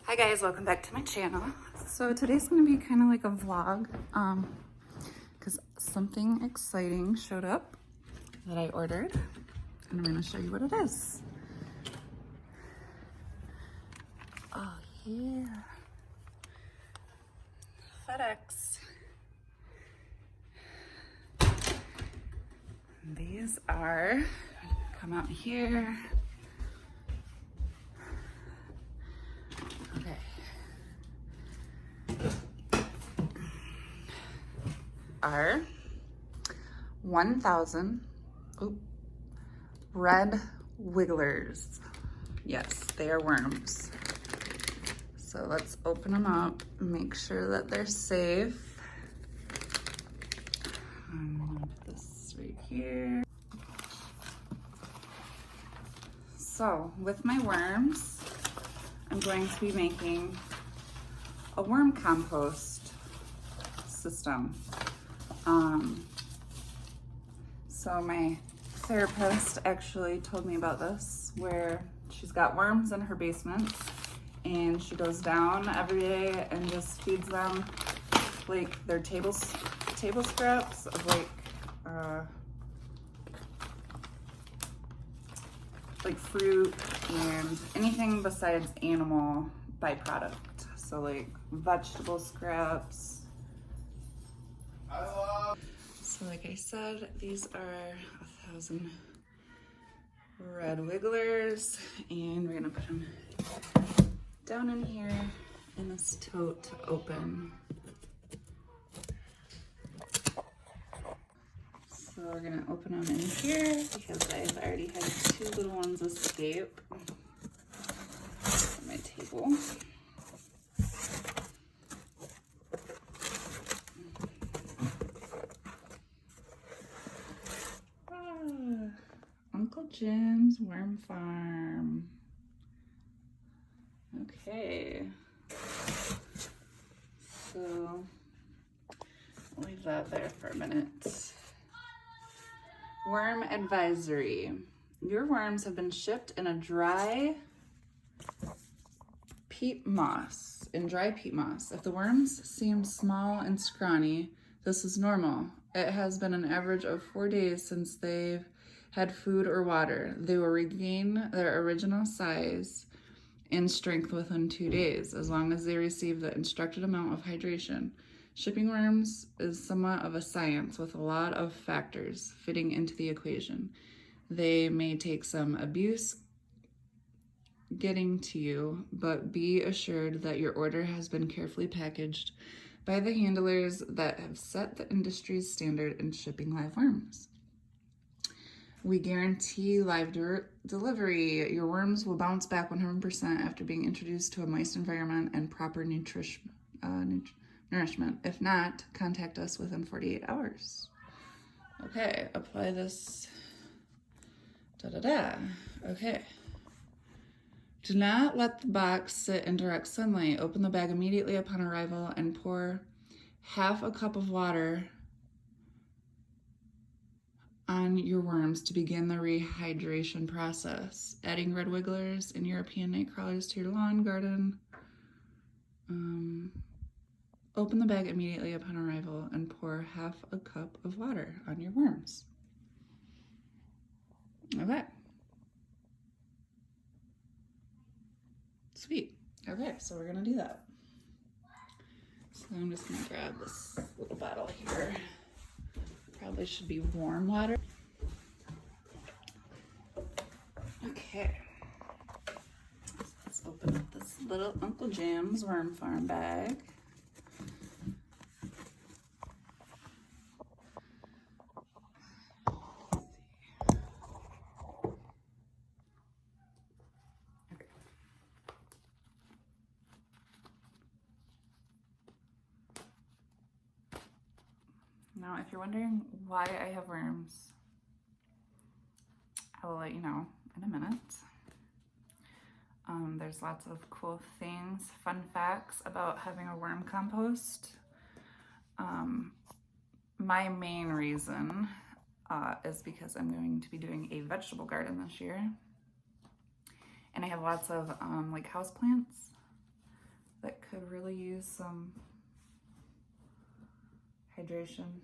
Hi guys, welcome back to my channel. So today's gonna be kind of like a vlog because something exciting showed up that I ordered and I'm gonna show you what it is. Oh yeah, FedEx. These are, come out here. Okay. Are 1,000 red wigglers. Yes, they are worms. So let's open them up, make sure that they're safe. I'm gonna put this right here. So with my worms, I'm going to be making a worm compost system. So my therapist actually told me about this, where she's got worms in her basement and she goes down every day and just feeds them like their table scraps of like fruit and anything besides animal byproduct. So like vegetable scraps. So like I said, these are 1,000 red wigglers, and we're gonna put them down in here in this tote to open. So we're gonna open them in here because I've already had 2 little ones escape from my table. Uncle Jim's Worm Farm. Okay. So I'll leave that there for a minute. Worm advisory. Your worms have been shipped in a dry peat moss. If the worms seem small and scrawny, this is normal. It has been an average of 4 days since they've had food or water. They will regain their original size and strength within 2 days, as long as they receive the instructed amount of hydration. Shipping worms is somewhat of a science with a lot of factors fitting into the equation. They may take some abuse getting to you, but be assured that your order has been carefully packaged by the handlers that have set the industry's standard in shipping live worms. We guarantee live delivery. Your worms will bounce back 100% after being introduced to a moist environment and proper nourishment. If not, contact us within 48 hours. Okay, apply this. Okay. Do not let the box sit in direct sunlight. Open the bag immediately upon arrival and pour half a cup of water on your worms to begin the rehydration process. Adding red wigglers and European night crawlers to your lawn, garden. Open the bag immediately upon arrival and pour half a cup of water on your worms. Okay. Sweet. Okay, so we're gonna do that. So I'm just gonna grab this little bottle here. Probably should be warm water. Okay. Let's open up this little Uncle Jim's Worm Farm bag. Now, if you're wondering why I have worms, I will let you know in a minute. There's lots of cool things, fun facts about having a worm compost. My main reason is because I'm going to be doing a vegetable garden this year. And I have lots of like houseplants. could really use some hydration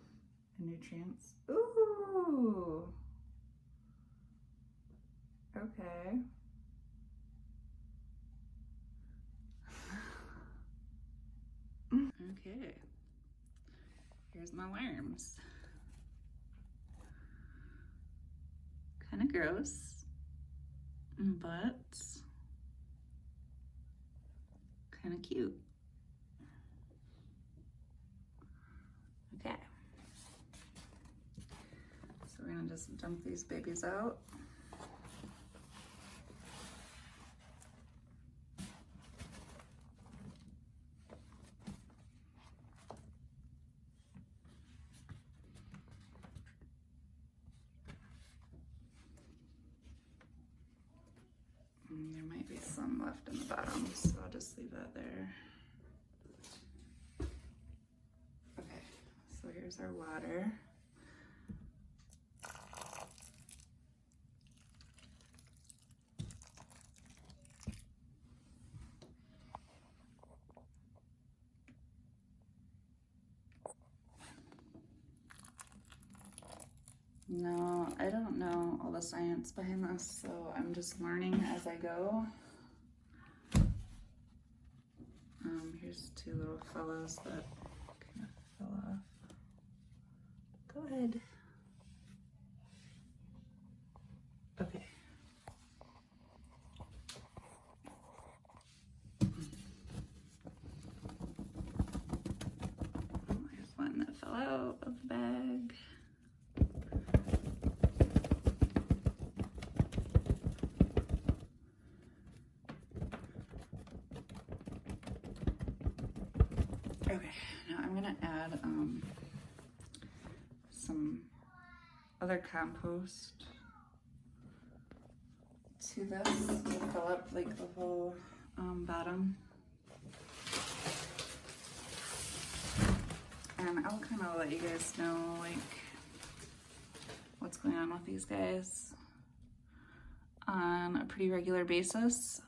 and nutrients. Ooh. Okay. Okay. Here's my worms. Kind of gross, but kind of cute. Okay. So we're gonna just dump these babies out. There might be some left in the bottom, so I'll just leave that there. Okay, so here's our water. No, I don't know all the science behind this, so I'm just learning as I go. Here's two little fellows that kind of fell off. Go ahead. Okay. Oh, there's one that fell out of the bag. Okay, now I'm gonna add some other compost to this to fill up like the whole bottom. And I'll kind of let you guys know like what's going on with these guys on a pretty regular basis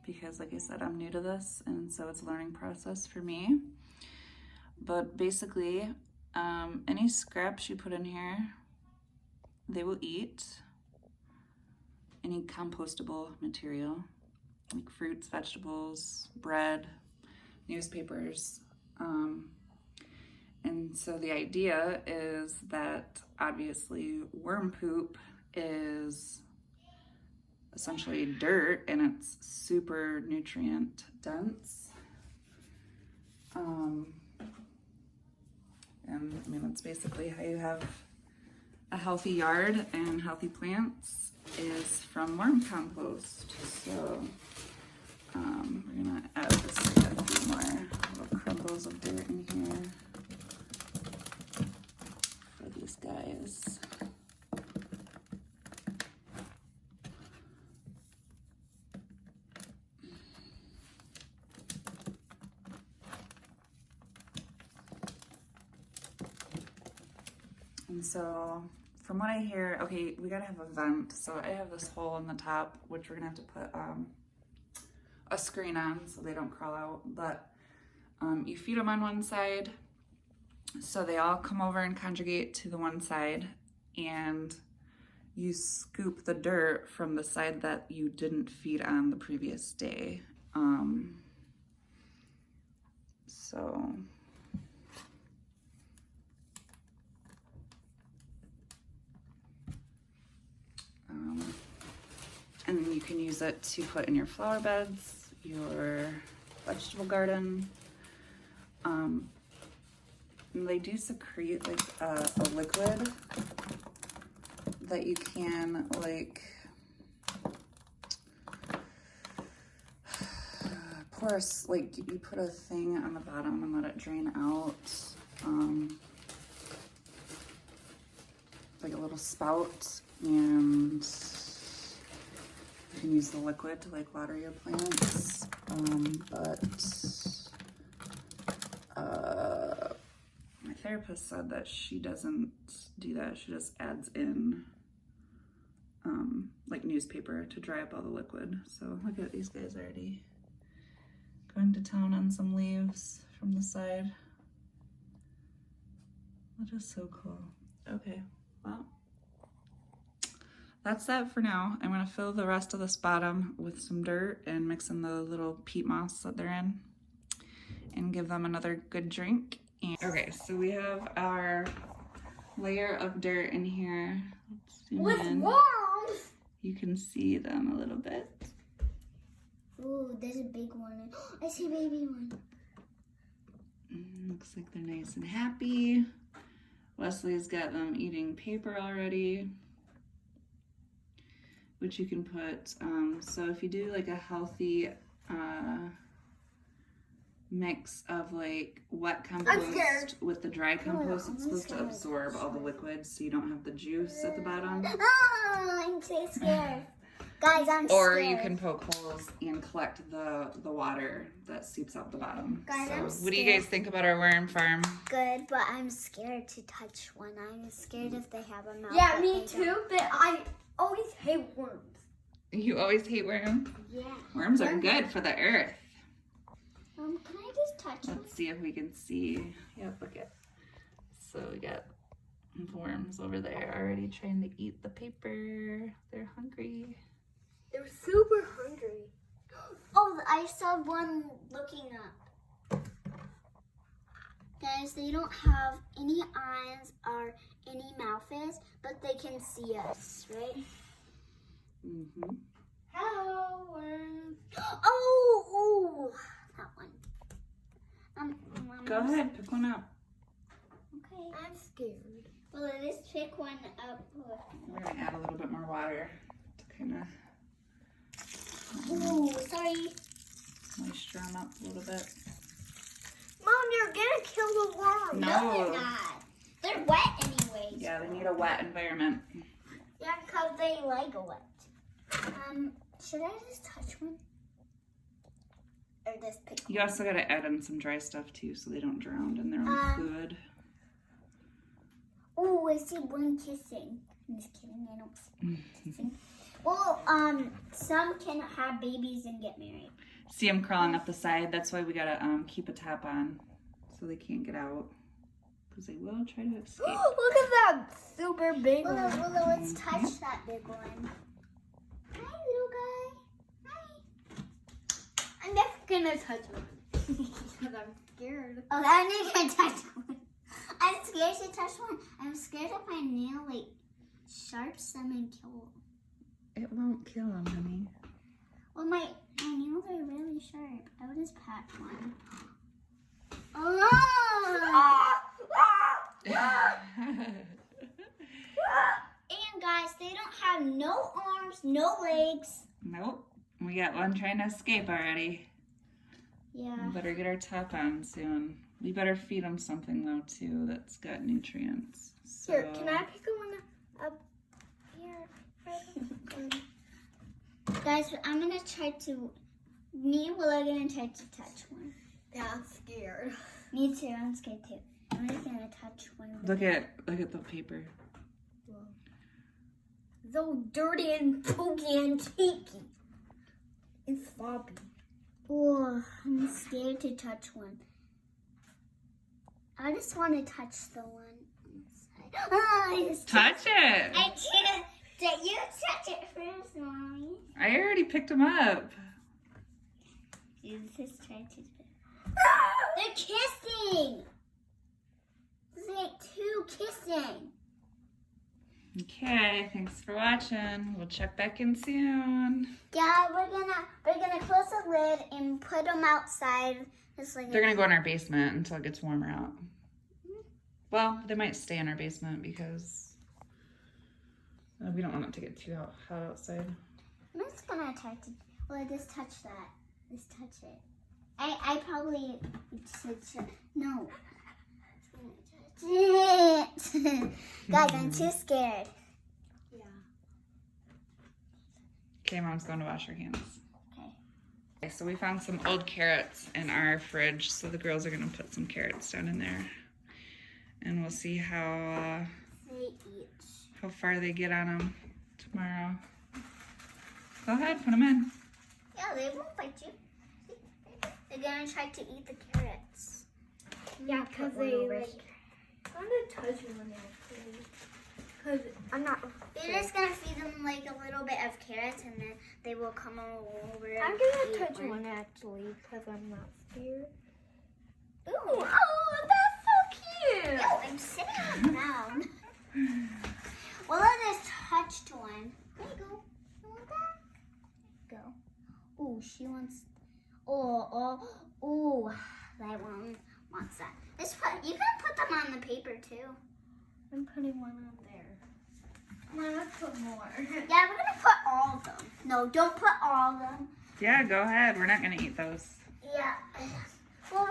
because like I said, I'm new to this and so it's a learning process for me. But basically, any scraps you put in here, they will eat. Any compostable material, like fruits, vegetables, bread, newspapers. And so the idea is that obviously worm poop is essentially dirt and it's super nutrient dense. And I mean, that's basically how you have a healthy yard and healthy plants is from worm compost. So we're gonna add just like a few more little crumbles of dirt in here for these guys. And so from what I hear, okay, we gotta have a vent. So I have this hole in the top, which we're gonna have to put a screen on so they don't crawl out. But you feed them on one side, so they all come over and conjugate to the one side, and you scoop the dirt from the side that you didn't feed on the previous day. And then you can use it to put in your flower beds, your vegetable garden. And they do secrete like a liquid that you can like pour, like you put a thing on the bottom and let it drain out. Like a little spout, and you can use the liquid to like water your plants. My therapist said that she doesn't do that. She just adds in like newspaper to dry up all the liquid. So look at these guys already going to town on some leaves from the side. That is so cool. Okay, well, that's that for now. I'm gonna fill the rest of this bottom with some dirt and mix in the little peat moss that they're in and give them another good drink. And, okay, so we have our layer of dirt in here. Let's zoom in. Worms! You can see them a little bit. Ooh, there's a big one. I see a baby one. Looks like they're nice and happy. Wesley's got them eating paper already, which you can put, so if you do like a healthy mix of like wet compost with the dry compost, it's supposed to absorb all the liquids so you don't have the juice at the bottom. Oh, I'm so scared. Guys, I'm Or scared. you can poke holes and collect the water that seeps out the bottom. Guys, so I'm what do you guys think about our worm farm? Good, but I'm scared to touch one. I'm scared if they have a mouth. Yeah, me too, but I always hate worms. You always hate worms? Yeah. Worms are good for the earth. Can I just touch one? Let's see if we can see. Yep, look at. So we got worms over there already trying to eat the paper. They're hungry. They're super hungry. Oh, I saw one looking up. Guys, they don't have any eyes or any mouths, but they can see us, right? Mm-hmm. Hello, worms. Oh, that one. Go ahead, pick one up. Okay. I'm scared. Well, let's pick one up. We're gonna add a little bit more water to kind of Ooh, sorry. moisture them up a little bit. Mom, you're gonna kill the worm. No, they're not. They're wet anyways. Yeah, they need a wet environment. Yeah, because they like wet. Should I just touch one? Or just pick You also gotta add in some dry stuff too, so they don't drown in their own fluid. Oh, I see one kissing. I'm just kidding, I don't see kissing. Well, some can have babies and get married. See them crawling up the side. That's why we gotta keep a top on, so they can't get out, because they will try to escape. Look at that super big one. Willow, let's touch that big one. Hi, little guy. Hi. I'm just gonna touch one. Because I'm scared. Oh, I'm not gonna touch one. I'm scared to touch one. I'm scared if my nail like sharps them and kill them. It won't kill them, honey. Well, my nails are really sharp. I would just pat one. Oh! And guys, they don't have no arms, no legs. Nope. We got one trying to escape already. Yeah. We better get our top on soon. We better feed them something though too that's got nutrients. So, Here, can I pick one up here? Guys, I'm gonna try to. Me and Willow are gonna try to touch one. Yeah, I'm scared. Me too. I'm scared too. I'm just gonna touch one. look at the paper. So dirty and pokey and cheeky. And sloppy. Oh, I'm scared to touch one. I just want to touch the one inside. Oh, I just Touch it. I can't. Did you touch it first, Mommy? I already picked them up. You just tried to. They're kissing. It's like two kissing. Okay, thanks for watching. We'll check back in soon. Yeah, we're gonna close the lid and put them outside. Just like They're gonna go in our basement until it gets warmer out. Well, they might stay in our basement because we don't want it to get too hot outside. I'm just gonna try to. Well, just touch that. Just touch it. I probably should. No. Touch it. Guys, I'm too scared. Yeah. Okay, Mom's going to wash her hands. Okay. So we found some old carrots in our fridge, so the girls are gonna put some carrots down in there, and we'll see how They eat. how far they get on them tomorrow. Go ahead, put them in. Yeah, they won't bite you. They're gonna try to eat the carrots. Yeah, because Put one they over like. here. I'm gonna touch one actually. Because I'm not. You're just gonna feed them like a little bit of carrots, and then they will come over. I'm and gonna eat touch one actually because I'm not scared. Ooh, Oh. oh, that's so cute. Yo, I'm sitting down. Well, I just touched one. There you go. You want that? Go. Ooh, she wants. Oh, that one wants that. You can put them on the paper too. I'm putting one on there. I'm gonna put more. Yeah, we're gonna put all of them. No, don't put all of them. Yeah, go ahead. We're not gonna eat those. Yeah. Well,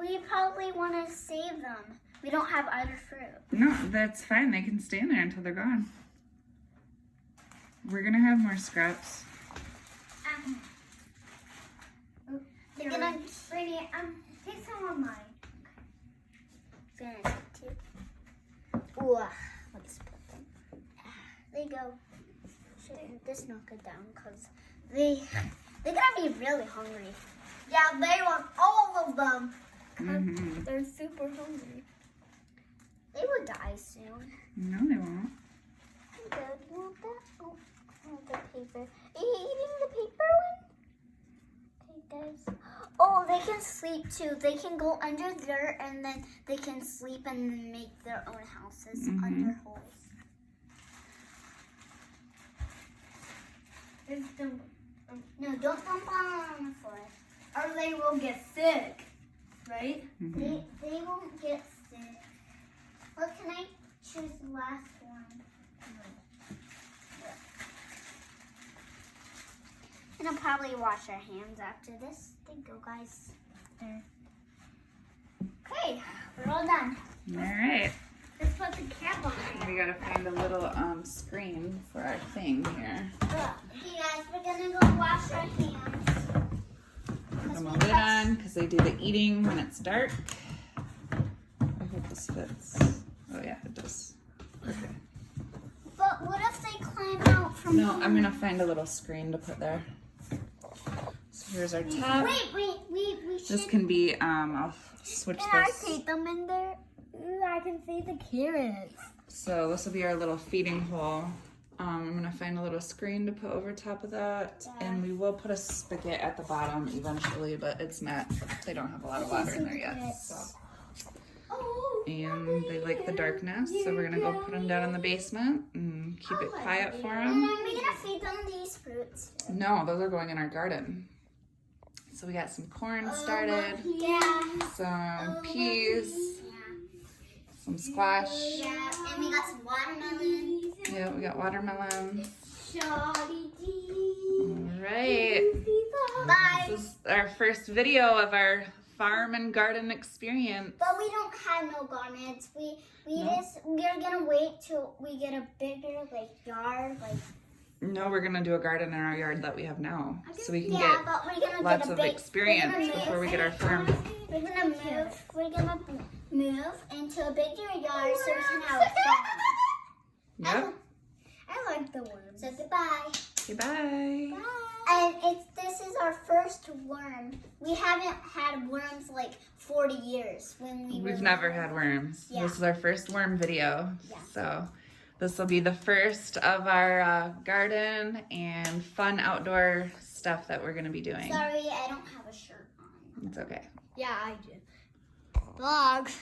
we probably want to save them. We don't have other fruit. No, that's fine. They can stay in there until they're gone. We're gonna have more scraps. They're gonna. Brady, take some of mine. Gonna take two. Ooh, let's put them. There you go. Should just knock it down because they're gonna be really hungry. Yeah, they want all of them. Mm-hmm. They're super hungry. They will die soon. No, they won't. Good. You want that? Oh, the paper. Are you eating the paper one? Okay, guys. Oh, they can sleep too. They can go under there and then they can sleep and then make their own houses under holes. No, don't dump on the floor. Or they will get sick, right? Mm-hmm. They won't get sick. Well, can I choose the last one? And I'll probably wash our hands after this. There you go, guys. There. Okay, we're all done. All right. Let's put the cap on it. We gotta find a little screen for our thing here. Okay, guys, we're gonna go wash our hands. Put them a lid on because they do the eating when it's dark. I hope this fits. Oh yeah, it does. Okay. But what if they climb out from No, here? I'm gonna find a little screen to put there. So here's our tab. Wait, we This should. can be, I'll switch Can I this. take them in there? Ooh, I can see the carrots. So this will be our little feeding hole. I'm gonna find a little screen to put over top of that. And we will put a spigot at the bottom eventually, but it's not, they don't have a lot of water in there yet. So. Oh, And they like the darkness, so we're gonna go put them down in the basement and keep it quiet for And them. are we gonna feed them these fruits? No, those are going in our garden. So we got some corn started, Yeah. some peas, some squash. Yeah, and we got some watermelon. Yeah, we got watermelon. Shawty All right. Bye. This is our first video of our farm and garden experience. But we don't have no gardens. We're gonna wait till we get a bigger yard. No, we're gonna do a garden in our yard that we have now, so we can Yeah, get but we're gonna lots get a of big experience we're gonna before we get our farm. We're gonna move. We're gonna move into a bigger yard so we can have a farm. Yep. I like the worms. So goodbye. Okay, bye. And this is our first worm. We haven't had worms like 40 years when we We've were never had worms. Yeah. This is our first worm video. Yeah. So this will be the first of our garden and fun outdoor stuff that we're gonna be doing. Sorry, I don't have a shirt on. It's okay. Yeah, I do. Vlogs.